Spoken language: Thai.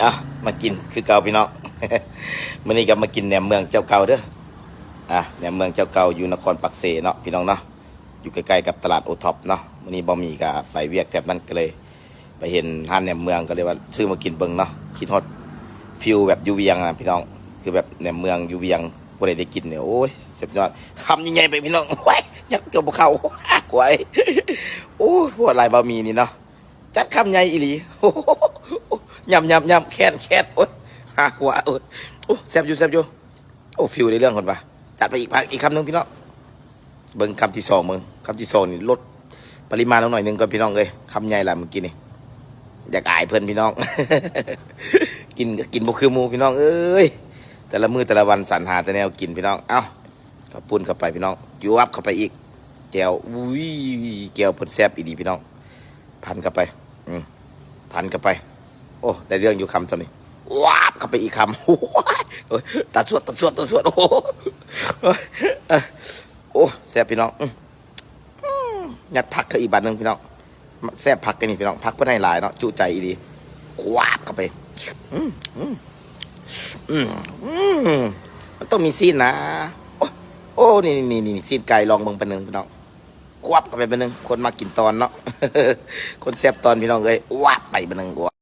อ่ะมากินคือเก่าพี่น้อง มื้อนี้ก็มากินแหนมเมืองเจ้าเก่าเด้อแหนมเมืองเจ้าเก่าอยู่นครปักเสเนาะพี่น้องเนาะอยู่ใกล้ๆกับตลาดโอท็อปเนาะมื้อนี้บ่มีก็ไปเวียกแถบนั้นก็เลยไปเห็นร้านแหนมเมืองก็เลยว่าซื้อมากินเบิ่งเนาะคิดฮอดฟิลแบบอยู่เวียงนะพี่น้องคือแบบแหนมเมืองอยู่เวียงบ่ได้กินเนี่ยโอ้ยสุดยอดคำใหญ่ๆไปพี่น้องโอ้ยยัดเกือบบ่เข้าหวยโอ้พวกลายบะหมี่นี่เนาะจัดคำใหญ่อีหลียำแค้นโอ้ยหาหัวโอ้ยโอ้แซ่บอยู่โอ้ฟิลในเรื่องคนปะจัดไปอีกคำหนึ่งพี่น้องเบิ่งคำที่สองมึงคำที่สองนี่ลดปริมาณลงหน่อยหนึงก่อนพี่น้องเลยคำใหญ่ละเมื่อกี้นี่อยากอายเพื่อนพี่น้อง กินก็กินบ่คือหมูพี่น้องเอ้ยแต่ละมื้อแต่ละวันสรรหาแต่แนวกินพี่น้องเอ้าก็ปุ้นเข้าไปพี่น้องยูอัพเข้าไปอีกแก้วอุ้ยแก้วเพิ่นแซ่บอีดีพี่น้องพันเข้าไปพันเข้าไปโอ้ได้เรื่องอยู่คำซ้ำนี่ว้าบเข้าไปอีกคำ โอ้ยตัดสวดโอ้โหโอ้แซ่บพี่น้องยัดผักเข้าอีกบาทหนึงพี่น้องแซ่บผักกันนี่พี่น้องผักเพื่อให้หลายเนาะจุใจอีดีว้าบเข้าไปมันต้องมีซีนนะโอ้นี่ซีนไก่ลองเบิ่งเป็นหนึ่งพี่น้องควับเข้าไปเป็นหนึ่งคนมากินตอนเนาะ คนแซ่บตอนพี่น้องเอ้ยวับไปเป็นหนึ่ง